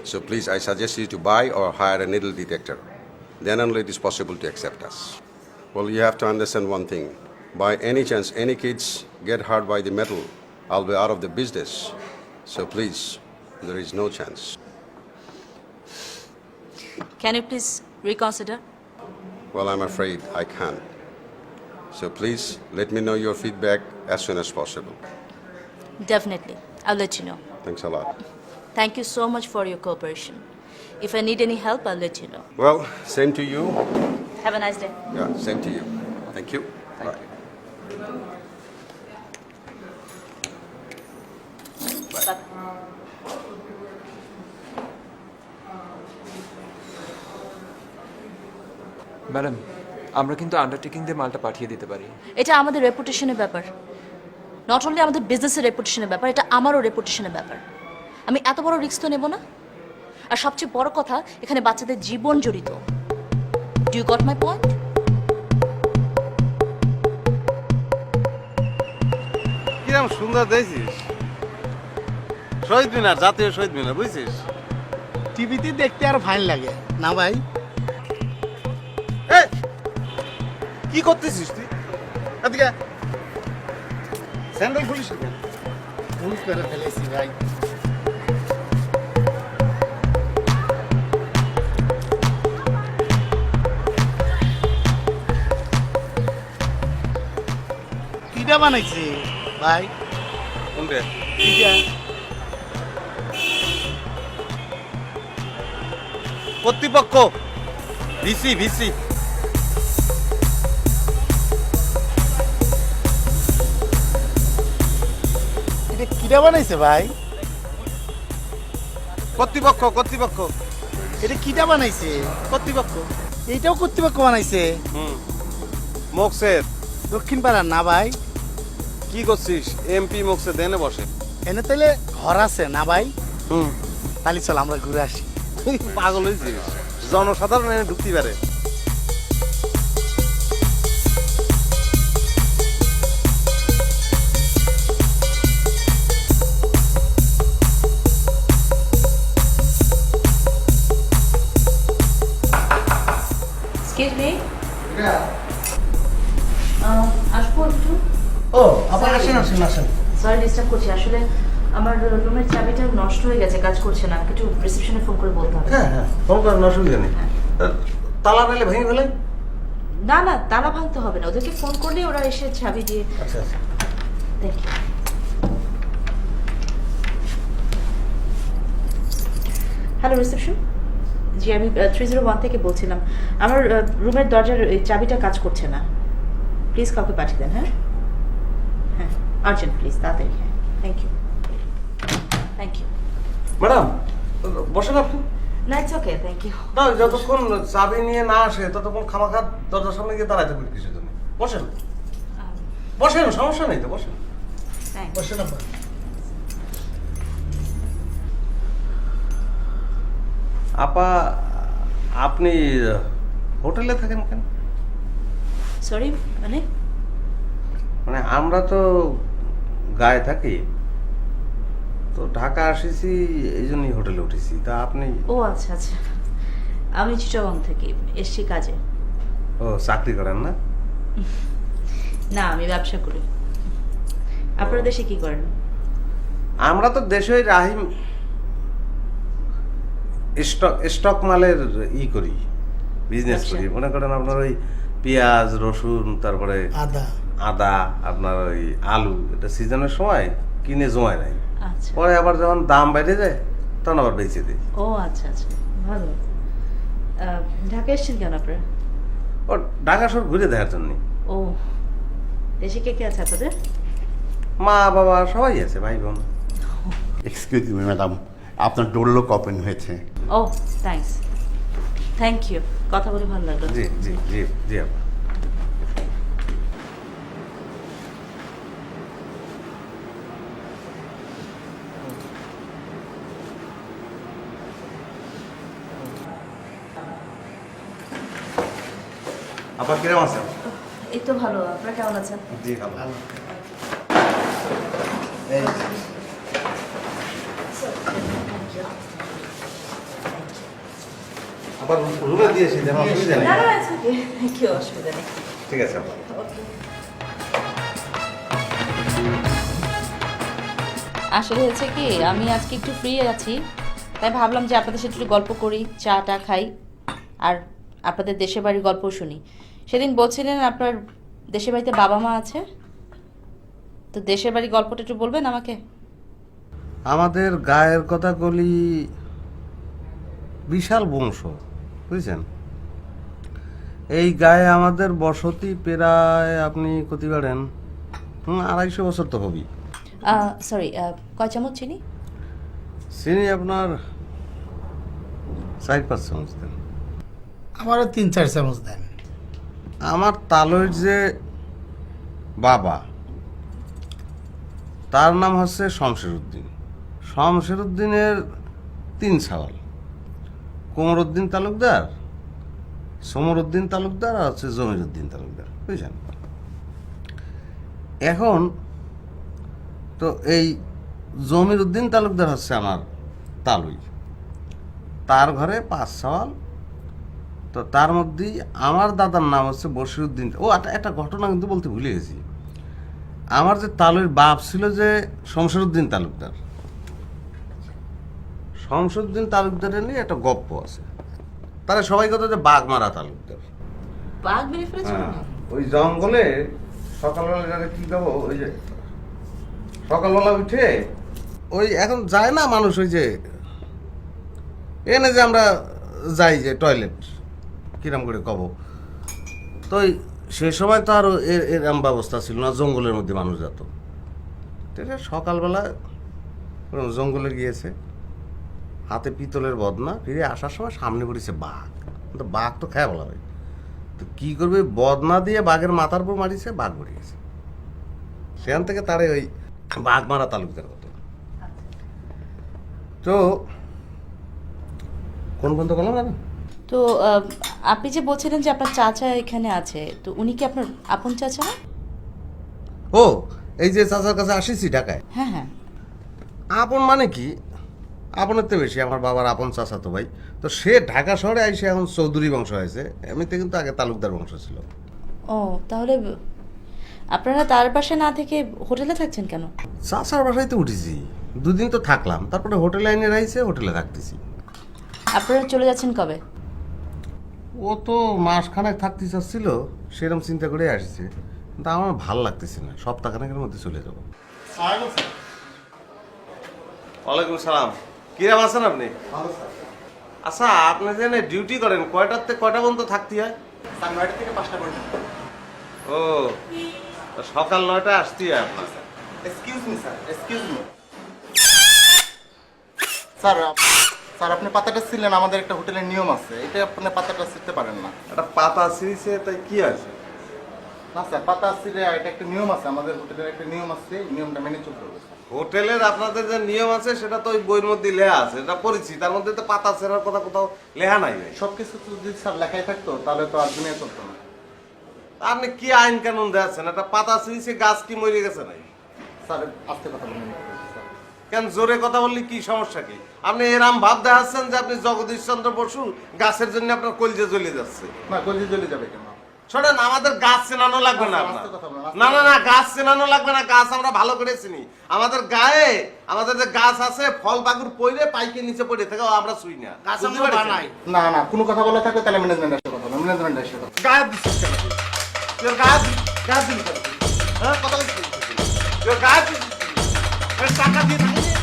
So please, I suggest you to buy or hire a needle detector. Then only it is possible to accept us. Well, you have to understand one thing. By any chance, any kids get hurt by the metal, I'll be out of the business. So please, there is no chance. Can you please reconsider? Well, I'm afraid I can't. So please, let me know your feedback as soon as possible. Definitely. I'll let you know. Thanks a lot. Thank you so much for your cooperation. If I need any help, I'll let you know. Well, same to you. Have a nice day. Yeah, same to you. Thank you. Bye. Bye. বাদ। Madam, আমরা কিন্তু undertaking দিয়ে মালটা পাঠিয়ে দিতে পারি। এটা আমাদের রেপুটেশনের ব্যাপার, নট অনলি আমাদের বিজনেসের রেপুটেশনের ব্যাপার, এটা আমারও রেপুটেশনের ব্যাপার। আমি এত বড় রিস্ক তো নেব না। আর সবচেয়ে বড় কথা, এখানে বাচ্চাদের জীবন জড়িত। Do you got my point? কিরম সুন্দর দেখছিস, শহীদ মিনার, জাতীয় শহীদ মিনার, বুঝছিস? টিভিতে দেখতে আর ফাইন লাগে না ভাই? এই, কি করতেছিস তুই? এদিকে স্যান্ডেল খুলিস কেন? ভুল করে ফেলেছি ভাই। কিটা বানাইছে ভাই? কোনটা? কিটা? কর্তৃপক্ষ, ভিসি ভিসি। এটা কিটা বানাইছে ভাই? কর্তৃপক্ষ কর্তৃপক্ষ এটা কিটা বানাইছে? কর্তৃপক্ষ। এইটাও কর্তৃপক্ষ বানাইছে? মোকসেদ, দক্ষিণ পাড়ার না ভাই? কি করছিস? এমপি মোকসেদ এনে বসে। এনে তাইলে ঘর আছে না ভাই? তাহলে চল আমরা ঘুরে আসি। তুই পাগল হয়েছিস? জনসাধারণ এনে ঢুকতে পারে? এক্সকিউজ মি, আসবো একটু? ও আবার আসেন আসেন আসেন। সরি ডিস্টার্ব করছি, আসলে আমার রুমের চাবিটা নষ্ট হয়ে গেছে, কাজ করছে না। একটু রিসেপশনে ফোন করে বলতে হবে। হ্যাঁ হ্যাঁ, ফোন করেন, অসুবিধা নেই। তালা পেলে ভেঙে ফেলে? না না, তালা ভাঙতে হবে না, ওদেরকে ফোন করলে ওরা এসে চাবি দিয়ে। আচ্ছা আচ্ছা। Thank you. হ্যালো রিসেপশন, জি আমি 301 থেকে বলছিলাম। আমার রুমের দরজার চাবিটা কাজ করছে না, প্লিজ কাউকে পাঠিয়ে দেন। হ্যাঁ হ্যাঁ, আর্জেন্ট প্লিজ, তাড়াতাড়ি। হ্যাঁ, thank you thank you. Madam বসেন আপনি। না ইটস ওকে, থ্যাংক ইউ। না, যতক্ষণ চাবি নিয়ে না আসে ততক্ষণ খামাখা দরজার সামনে গিয়ে দাঁড়াইতে পারি কিসের জন্য? বসেন বসেন, সমস্যা নেই তো, বসেন থ্যাংক বসেন আপা। আপা, আপনি হোটেলে থাকেন কেন? সরি, মানে মানে আমরা তো গায়ে থাকি, তো ঢাকা আসিছি, এই জন্যই হোটেলে উঠেছি। তা আপনি? ও আচ্ছা আচ্ছা, আমি চিটাগং থেকে এসছি কাজে। ও, চাকরি করেন না? না, আমি ব্যবসা করি। আপনারা দেশে কি করেন? আমরা তো দেশে ওই রাহিম স্টক মালের করি, বিজনেস আচ্ছা। করি। মনে করেন আপনার ওই পেঁয়াজ, রসুন, তারপরে আদা, আপনার ওই আলু, এটা সিজনের সময় কিনে জমায় নাই, আচ্ছা। পরে আবার যখন দাম বেড়ে যায় তখন আবার বেঁচে দিই। ও আচ্ছা আচ্ছা, ভালো। ঢাকা এসেছেন কেন আপনারা? ও, ঢাকা শহর ঘুরে দেখার জন্য। ও, দেশে কে কে আছে আপনাদের? মা বাবা সবাই আছে, ভাই বোন। এক্সকিউজ মি ম্যাডাম, আপনার ডোর লক ওপেন হয়েছে। ও থ্যাঙ্কস, থ্যাংক ইউ, কথা বলে ভালো লাগলো। জি জি জি জি আপা। আপা কিরম আছেন? এই তো ভালো, আপনারা কেমন আছেন? জি ভালো। আবার রুমে দিয়েছি, যেন অসুবিধা নেই। না না, ইটস ওকে, থ্যাংক ইউ, অসুবিধা নেই। ঠিক আছে আপা। ওকে। আসলে হয়েছে কি, আমি আজকে একটু ফ্রি আছি, তাই ভাবলাম যে আপনাদের সাথে একটু গল্প করি, চাটা খাই, আর আপনাদের দেশের বাড়ির গল্প শুনি। সেদিন বলছিলেন আপনার দেশের বাড়িতে বাবা মা আছে, তো দেশের বাড়ির গল্পটা একটু বলবেন আমাকে? আমাদের গায়ের কথা বলি, বিশাল বংশ, বুঝছেন? এই গায়ে আমাদের বসতি প্রায় আপনি কত পারেন 250 বছর তো হবি। সরি, কয় চামচ চিনি? চিনি আপনার 4-5 চামচ দেন। আমারও 3-4 চামচ দেন। আমার তালইর যে বাবা, তার নাম হচ্ছে শমশের উদ্দিন। শমশের উদ্দিনের 3 সওয়াল, কোমর উদ্দিন তালুকদার, সমর উদ্দিন তালুকদার আর হচ্ছে জমির উদ্দিন তালুকদার, বুঝছেন? এখন তো এই জমির উদ্দিন তালুকদার হচ্ছে আমার তালুই, তার ঘরে 5 সওয়াল। তো তার মধ্যেই আমার দাদার নাম হচ্ছে বশিরউদ্দিন। ও একটা ঘটনা কিন্তু বলতে ভুলে গেছি, আমার যে তালুর বাপ ছিল যে শমশেরউদ্দিন তালুকদার, শমশেরউদ্দিন তালুকদারের নিয়ে একটা গপ্প আছে। তারা সবাই কথা যে বাঘমারা তালুকদার। বাঘ মেরে ফেলেছে হ্যাঁ, ওই জঙ্গলে সকালবেলা যারা কি খাবো, ওই যে সকালবেলা উঠে ওই এখন যায় না মানুষ, ওই যে এনে যে আমরা যাই যে টয়লেট কিরম করে কব, তো সে সময় তো আরো এরম ব্যবস্থা ছিল না, জঙ্গলের মধ্যে মানুষ যেত। ঠিক আছে, সকালবেলা জঙ্গলে গিয়েছে, হাতে পিতলের বদনা, ফিরে আসার সময় সামনে পড়েছে বাঘ। তো বাঘ তো খায় বলা হয়, তো কি করবে, বদনা দিয়ে বাঘের মাথার উপর মারিছে, বাঘ মরে গেছে। সেখান থেকে তারে ওই বাঘ মারা তালুকদার হতো। তো কোন পর্যন্ত বললাম জানো? তো আপনি যে বলছিলেন যে আপনার চাচা এখানে আছে, তো উনি কি আপনার আপন চাচা না? ও, এই যে চাচার কাছে আসিছি ঢাকায়, হ্যাঁ হ্যাঁ। আপন মানে কি, আপনের তো বেশি, আমার বাবার আপন চাচা তো ভাই। তো সে ঢাকা শহরে আইসে এখন চৌধুরী বংশ হয়েছে, এমনিতে কিন্তু আগে তালুকদার বংশ ছিল। ও, তাহলে আপনারা তার পাশে না থেকে হোটেলে থাকছেন কেন? চাচার বাসায় তো উঠেছি, 2 দিন তো থাকলাম, তারপরে হোটেলে এনে রাইছে, হোটেলে থাকতেছি। আপনারা চলে যাচ্ছেন কবে? ও তো মাসখানেক থাকতে চাচ্ছিল, সেরকম চিন্তা করে আসছে, কিন্তু আমার ভালো লাগতেছে না, সপ্তাহখানেকের মধ্যে চলে যাবো। ওয়ালাইকুম সালাম, কিরাম আছেন আপনি? আচ্ছা, আপনি যে ডিউটি করেন কয়টার থেকে কয়টা পর্যন্ত থাকতে হয়? 9টা থেকে 5টা পর্যন্ত। ও, তো সকাল 9টায় আসতে হয় আপনার? Excuse me sir, excuse me sir. Sir, আপনি পাতাটা ছিলেন, আমাদের একটা হোটেলের নিয়ম আছে, এটা আপনি পাতাটা ছিঁড়তে পারেন না। একটা পাতা ছিঁড়েছে, তাই কি আছে? না স্যার, পাতা ছিঁড়ে এটা একটা নিয়ম আছে, আমাদের হোটেলের একটা নিয়ম আছে, এই নিয়মটা মেনে চলতে হবে। হোটেলের আপনাদের যে নিয়ম আছে সেটা তো ওই বইয়ের মধ্যে লেখা আছে, এটা পড়েছি, তার মধ্যে তো পাতা ছেঁড়ার কথা কোথাও লেখা নাই। সবকিছু যদি স্যার লেখাই থাকতো তাহলে তো আর দুনিয়া চলতো না। আপনি কি আইন কানুন দেখাচ্ছেন? একটা পাতা ছিঁড়েছে, গাছ কি মরে গেছে নাই? স্যার, আস্তে কথা বলুন স্যার। কেন জোরে কথা বললে কি সমস্যা কি? আপনি এরাম ভাব দেখাচ্ছেন যে আপনি জগদীশ চন্দ্র বসু, গাছের জন্য আপনার কলজে জ্বলে যাচ্ছে। না, গলি জ্বলে যাবে কেন? শোনেন, আমাদের গাছ চেনানো লাগবে না আপনার। না না না, গাছ চেনানো লাগবে না, গাছ আমরা ভালো করে চিনি। আমাদের গায়ে আমাদের যে গাছ আছে, ফল পাকুর পড়ে পাইকে নিচে পড়ে থাকে, আমরা শুই না, গাছ বুঝতে আমরা পারছেন? বানাই। না না, কোনো কথা বলা থাকলে তাহলে ম্যানেজমেন্ট এসে কথা বলো, ম্যানেজমেন্ট এসে কথা। গায়ে দিচ্ছিস কেন তুই? তোর গায়ে গায়ে দিবি কেন তুই? হ্যাঁ, কথা বলছিস? তোর গায়ে দিচ্ছিস কেন? এই টাকা দিয়ে থাকে যে?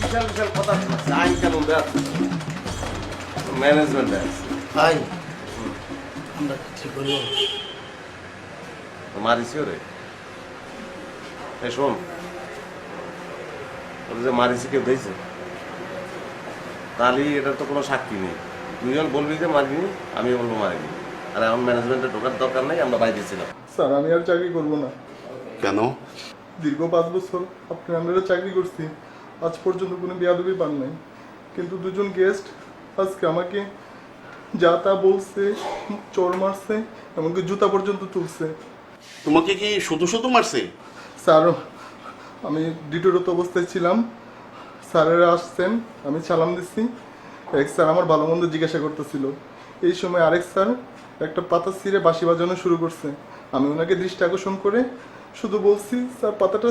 বিশাল বিশাল কথা শোনাচ্ছে, আইন কানুন দেখাচ্ছে, ম্যানেজমেন্ট দেখাচ্ছে। ভাই, আমরা কি করবো? মারিছি ওরে। এই শোন, ওর যে মারিছি কেউ দিয়েছে, তাহলে এটার তো কোনো সাক্ষী নেই। দুজন বলবি যে মারিনি, আমি বলবো মারিনি। আর এখন ম্যানেজমেন্টে ঢোকার দরকার নেই, আমরা বাইরে ছিলাম। স্যার, আমি আর চাকরি করবো না। কেন? দীর্ঘ 5 বছর আপনার আন্ডারে চাকরি করছি, আজ পর্যন্ত কোনো বেয়াদবি পান নাই, কিন্তু 2জন গেস্ট আজকে আমাকে যা তা বলছে, চোর মারছে, এমনকি জুতা পর্যন্ত তুলছে। তোমাকে কি শুধু শুধু মারছে? স্যার, আমি ডিউটিরত অবস্থায় ছিলাম, স্যারেরা আসছেন, আমি সালাম দিচ্ছি, এক স্যার আমার ভালো মন্দ জিজ্ঞাসা করতেছিল, এই সময় আরেক স্যার একটা পাতা ছিঁড়ে বাঁশি বাজানো শুরু করছে। আমি ওনাকে দৃষ্টি আকর্ষণ করে শুধু বলছি, স্যার পাতাটা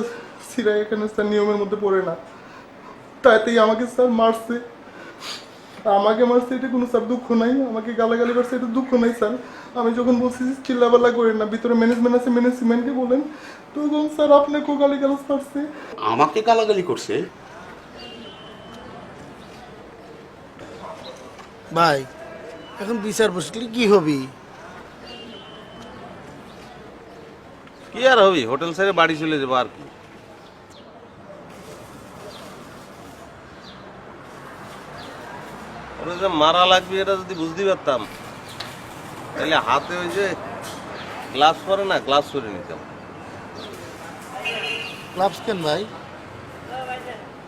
ছিঁড়ে এখানে স্যার নিয়মের মধ্যে পড়ে না, তাইতেই আমাকে স্যার মারছে। আমাকে মারছে এটা কোনো স্যার দুঃখ নাই, আমাকে গালাগালি মারছে এটা দুঃখ নাই স্যার। আমি যখন বলছি চিল্লাবাল্লা করেন না, ভিতরে ম্যানেজমেন্ট আছে, ম্যানেজমেন্টকে বলেন, তখন স্যার আপনাকেও গালিগালাজ মারছে। আমাকে গালাগালি করছে? ভাই এখন বিচার বসলে কি হবি? কি আর হবি, হোটেল ছেড়ে বাড়ি চলে যাবো আর কি। ওরা যে মারা লাগবে এটা যদি বুঝতে পারতাম তাহলে হাতে ওই যে গ্লাভস পরে না, গ্লাভস পরে নিতাম। গ্লাভস কেন ভাই?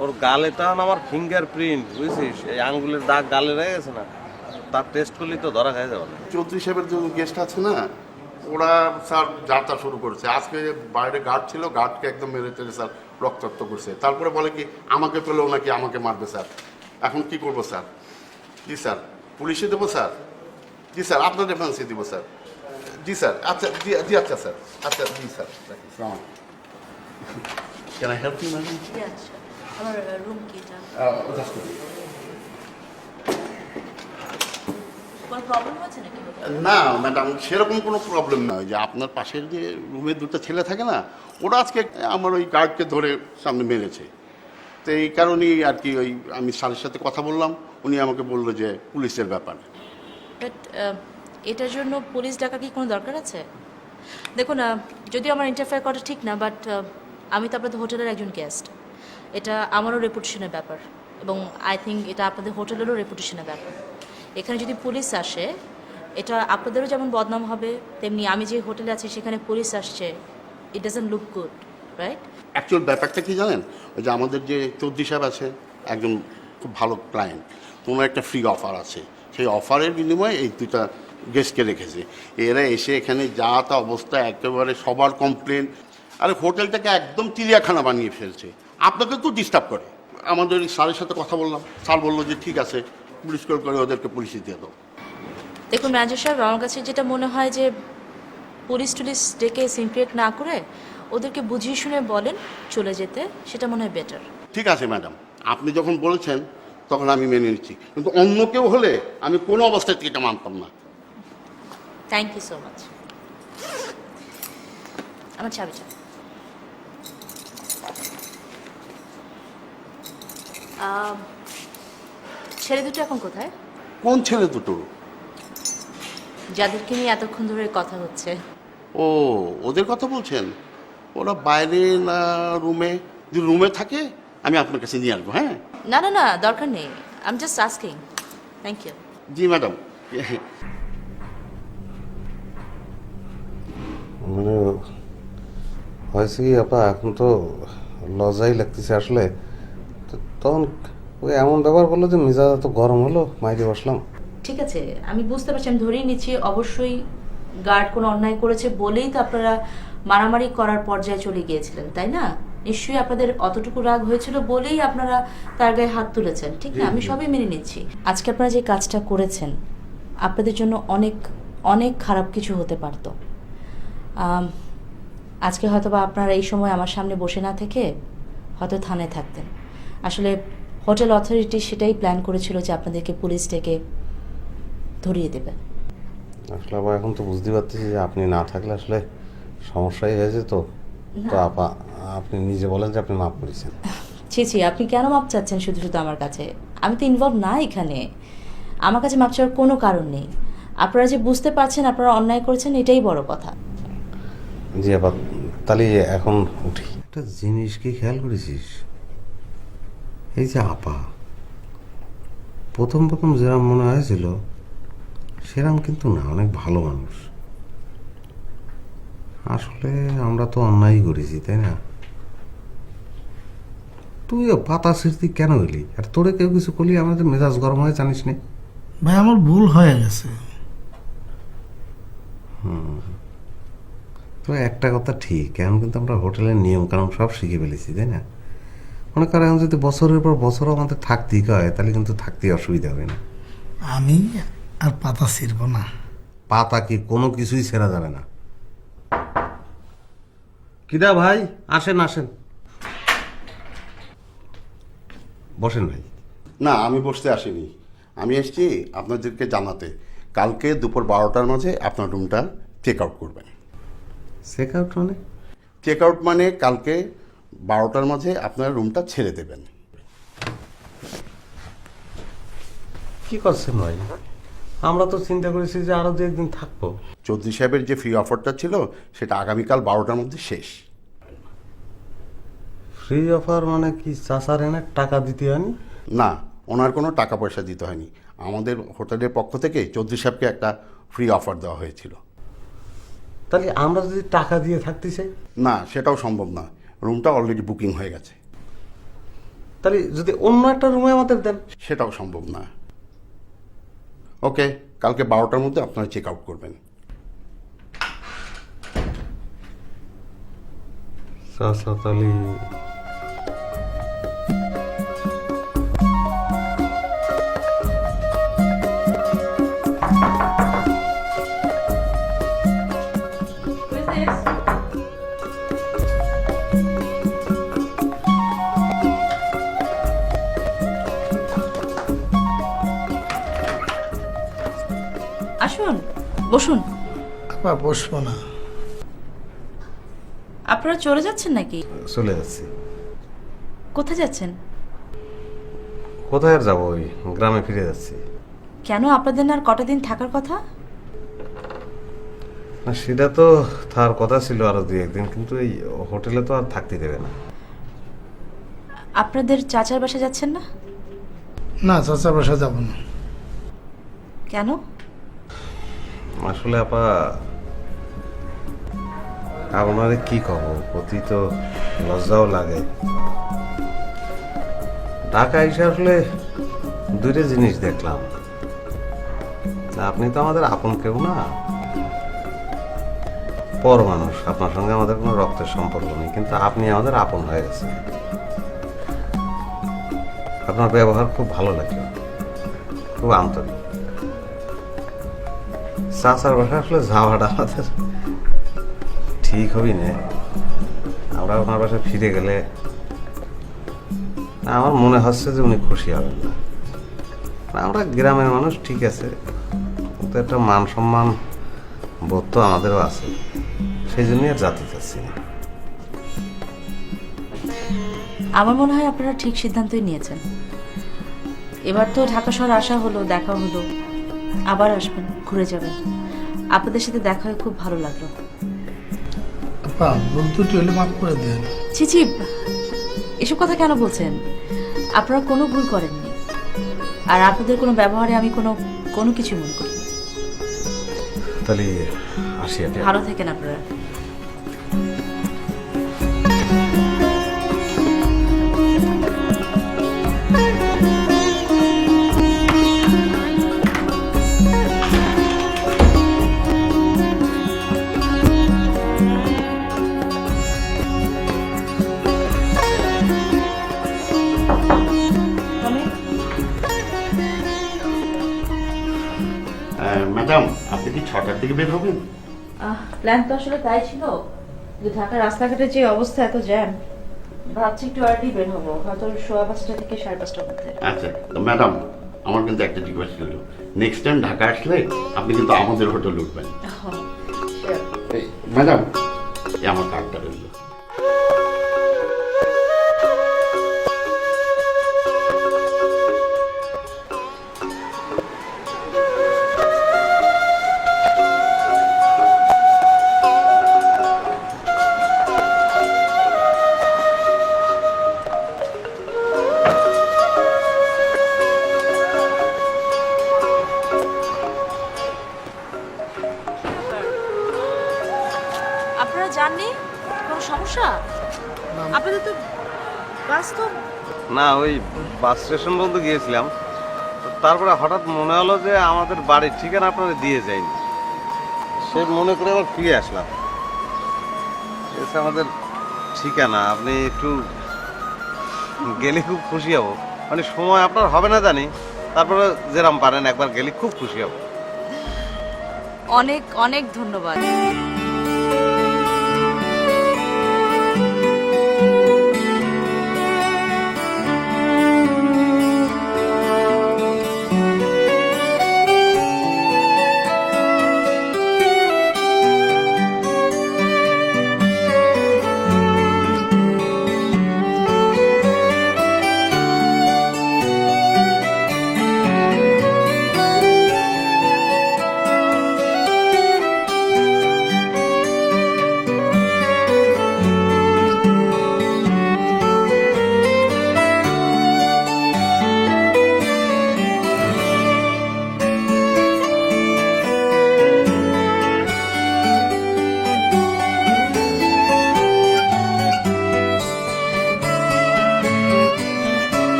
ওর গালে টান আমার ফিঙ্গার প্রিন্ট, বুঝছিস? এই আঙ্গুলের দাগ গালে রয়ে গেছে না, তার টেস্ট করলেই তো ধরা খাই যাবে না। চৌধুরী সাহেবের যে গেস্ট আছে না, ওরা স্যার যাত্রা শুরু করেছে। আজকে বাইরে গার্ড ছিল, গার্ডকে একদম মেরে টেরে স্যার রক্তাক্ত করছে। তারপরে বলে কি আমাকে পেলেও নাকি আমাকে মারবে স্যার। এখন কি করবো স্যার? জি স্যার, পুলিশে দেবো স্যার? জি স্যার, আপনার রেফারেন্সে দিব স্যার? জি স্যার, আচ্ছা জি জি আচ্ছা স্যার, আচ্ছা জি sir. Can I help you madam? আমার রুম কিটা কোনো প্রবলেম হচ্ছে নাকি? না ম্যাডাম, সেরকম কোনো প্রবলেম নয়। যে আপনার পাশের যে রুমের দুটো ছেলে থাকে না, ওরা আজকে আমার ওই গার্ডকে ধরে সামনে মেরেছে। তো এই কারণেই আর কি ওই আমি স্যারের সাথে কথা বললাম, উনি আমাকে বললো যে পুলিশের ব্যাপার। বাট এটার জন্য পুলিশ ডাকা কি কোনো দরকার আছে? দেখুন, যদিও আমার ইন্টারফেয়ার করা ঠিক না, বাট আমি তো আপনাদের হোটেলের একজন গেস্ট। এটা আমারও রেপুটেশনের ব্যাপার, এবং আই থিঙ্ক এটা আপনাদের হোটেলেরও রেপুটেশনের ব্যাপার। এখানে যদি পুলিশ আসে, এটা আপনাদেরও যেমন বদনাম হবে, তেমনি আমি যে হোটেলে আছি সেখানে পুলিশ আসছে, it doesn't look good, right? Actual ব্যাপারটা কি জানেন, ওই যে আমাদের যে চৌধুরী সাহেব আছে, একজন খুব ভালো ক্লায়েন্ট, তোমার একটা ফ্রি অফার আছে। সেই অফারের বিনিময়ে এই দুটা গেস্টকে রেখেছে। এরা এসে এখানে যা তা অবস্থা, একেবারে সবার কমপ্লেন। আরে হোটেলটাকে একদম চিড়িয়াখানা বানিয়ে ফেলছে। আপনাকে তো ডিস্টার্ব করে। আমাদের স্যারের সাথে কথা বললাম, স্যার বললো যে ঠিক আছে, পুলিশ কল করে ওদেরকে পুলিশে দিয়ে দাও। দেখুন ম্যানেজার সাহেব, আমার কাছে যেটা মনে হয় যে পুলিশ টুলিশ ডেকে সিন ক্রিয়েট না করে ওদেরকে বুঝিয়ে শুনে বলেন চলে যেতে, সেটা মনে হয় বেটার। ঠিক আছে ম্যাডাম, আপনি যখন বলেছেন তখন আমি মেনে নিচ্ছি, কিন্তু অন্য কেউ হলে আমি কোনো অবস্থায় এটা মানতাম না। Thank you so much. আমার চাবিটা। ছেলে দুটো এখন কোথায়? কোন ছেলে দুটো? যাদেরকে নিয়ে এতক্ষণ ধরে কথা হচ্ছে। ও, ওদের কথা বলছেন? ওরা বাইরে না রুমে? যদি রুমে থাকে আমি আপনার কাছে নিয়ে আসবো। হ্যাঁ, না না না, দরকার নেই, I am just asking. Thank you. জি ম্যাডাম। মানে হয়েছে কি আপা, এখন তো লজ্জাই লাগতেছে আসলে। তখন ওই এমন ব্যবহার করলো যে মেজাজ তো গরম হলো, মাইরে বসলাম। ঠিক আছে, আমি বুঝতে পারছি, আমি ধরেই নিচ্ছি অবশ্যই গার্ড কোনো অন্যায় করেছে বলেই তো আপনারা মারামারি করার পর্যায়ে চলে গিয়েছিলেন, তাই না? নিশ্চয়ই আপনাদের অতটুকু রাগ হয়েছিল বলেই আপনারা তার গায়ে হাত তুলেছেন, ঠিক না? আমি সবই মেনে নিচ্ছি। আজকে আপনারা যে কাজটা করেছেন আপনাদের জন্য অনেক অনেক খারাপ কিছু হতে পারতো। আজকে হয়তো বা আপনারা এই সময় আমার সামনে বসে না থেকে হয়তো থানায় থাকতেন। আসলে হোটেল অথরিটি সেটাই প্ল্যান করেছিল যে আপনাদেরকে পুলিশ ডেকে ধরিয়ে দেবে। আসলে আবার এখন তো বুঝতে পারতেছি যে আপনি না থাকলে আসলে সমস্যাই হয়েছে। তো আপা আপনি নিজে বলেন যে আপনি মাফ করেছেন। ছি ছি, আপনি কেন মাপ চাচ্ছেন শুধু শুধু আমার কাছে? আমি তো ইনভলভ না এখানে, আমার কাছে মাপ চাওয়ার কোনো কারণ নেই। আপনারা যে বুঝতে পারছেন আপনারা অন্যায় করেছেন, এটাই বড় কথা। জি আপা, তাহলে এখন উঠি। একটা জিনিস কি খেয়াল করেছিস, এই যে আপা প্রথম প্রথম যেরকম মনে হয়েছিল সেরকম কিন্তু না, অনেক ভালো মানুষ। আসলে আমরা তো অন্যায় করেছি, তাই না? তুইও পাতা সৃষ্টি কেন হইলি? আর তোরে কেউ কিছু করলি আমাদের মেজাজ গরম হয়ে জানিস নি? ভাই আমার ভুল হয়ে গেছে। তো একটা কথা ঠিক, এখন কিন্তু আমরা হোটেলের নিয়ম কানুন সব শিখে ফেলেছি, তাই না? মনে করেন এখন যদি বছরের পর বছর আমাদের থাকতেই হয় তাহলে কিন্তু থাকতেই অসুবিধা হবে না। আমি আর পাতা ছিড়ব না। পাতা কি কোনো কিছুই ছেড়া যাবে না। কিদা ভাই, আসেন আসেন, বসেন ভাই। না, আমি বসতে আসিনি, আমি এসেছি আপনাদেরকে জানাতে কালকে দুপুর 12টার মাঝে আপনার রুমটা চেক আউট করবেন। চেক আউট মানে? চেক আউট মানে কালকে 12টার মাঝে আপনার রুমটা ছেড়ে দেবেন। কি কি করছেন ভাই? আমরা তো চিন্তা করেছি যে আরো 2 দিন থাকবো। চৌধুরী সাহেবের যে ফ্রি অফারটা ছিল সেটা আগামীকাল 12টার মধ্যে শেষ। ফ্রি অফার মানে কি চাচার এনে টাকা দিতে হয়নি? না, ওনার কোনো টাকা পয়সা দিতে হয়নি। আমাদের হোটেলের পক্ষ থেকে চৌধুরী সাহেবকে একটা ফ্রি অফার দেওয়া হয়েছিল। তাহলে আমরা যদি টাকা দিয়ে থাকতে চাই? না, সেটাও সম্ভব না, রুমটা অলরেডি বুকিং হয়ে গেছে। তাহলে যদি অন্য একটা রুমে আমাদের দেন? সেটাও সম্ভব না। ওকে, কালকে 12টার মধ্যে আপনারা চেক আউট করবেন। চাচা তাহলে আসুন, বসুন। আপা বসবো না। আপনারা চলে যাচ্ছেন নাকি? চলে যাচ্ছি। কোথায় যাচ্ছেন? কোথায় আর যাবো, ওই গ্রামে ফিরে যাচ্ছি। কেন, আপনাদের না আর কটা দিন থাকার কথা? না সেটা তো তার কথা ছিল আরো 2-1 দিন, কিন্তু এই হোটেলে তো আর থাকতে দেবে না। আপনাদের চাচার বাসা যাচ্ছেন না? না, চাচা বাসা যাবো না। কেন? আসলে আপা আপনারে কি কব, প্রতি তো লজ্জাও লাগে। ঢাকা এসে আসলে 2টা জিনিস দেখলাম। আপনি তো আমাদের আপন কেউ না, পর মানুষ। আপনার সঙ্গে আমাদের কোনো রক্তের সম্পর্ক নেই, কিন্তু আপনি আমাদের আপন হয়ে গেছেন। আপনার ব্যবহার খুব ভালো লাগলো, খুব আন্তরিক। চাচার বাসা আসলে যাওয়াটা আমাদের ঠিক হবি না। আমরা ওনার বাসায় ফিরে গেলে আমার মনে হচ্ছে যে উনি খুশি হবেন না। আমরা গ্রামের মানুষ ঠিক আছে, কিন্তু একটা মান সম্মান বোধ তো আমাদেরও আছে, সেই জন্যই আর যেতে চাচ্ছি না। আমার মনে হয় আপনারা ঠিক সিদ্ধান্তই নিয়েছেন। এবার তো ঢাকা শহর আসা হলো, দেখা হলো, আবার আসবেন, ঘুরে যাবেন। আপনাদের সাথে দেখা হয়ে খুব ভালো লাগলো। আপা ভুল ত্রুটি হলে মাফ করে দেন। চিচি, এসব কথা কেন বলছেন? আপনারা কোনো ভুল করেননি, আর আপনাদের কোনো ব্যবহারে আমি কোনো কিছু মনে করি। তাহলে আসি। ভালো থাকেন আপনারা। ম্যাডাম, আপনি কি 6টার দিকে বের হবেন? প্ল্যান তো আসলে তাই ছিল, যে ঢাকার রাস্তাঘাটের যে অবস্থা, এত জ্যাম, ভাবছি একটু আর্লি বের হবো, হয়তো 5:15 থেকে 5:30টার মধ্যে। আচ্ছা, তো ম্যাডাম আমার কিন্তু একটা রিকোয়েস্ট ছিল, নেক্সট টাইম ঢাকা আসলে আপনি কিন্তু আমাদের হোটেল উঠবেন। ম্যাডাম, এই আমার কার্ডটা রইল। আপনারা জাননি কোনো সমস্যা? আপনাদের তো বাস তো না, ওই বাস স্টেশন পর্যন্ত গিয়েছিলাম, তারপরে হঠাৎ মনে হলো যে আমাদের বাড়ির ঠিকানা আপনারা দিয়ে যায়নি, সে মনে করে আবার ফিরে আসলাম। এসে আমাদের ঠিকানা, আপনি একটু গেলে খুব খুশি হব। মানে সময় আপনার হবে না জানি, তারপরে যেরাম পারেন একবার গেলে খুব খুশি হব। অনেক অনেক ধন্যবাদ।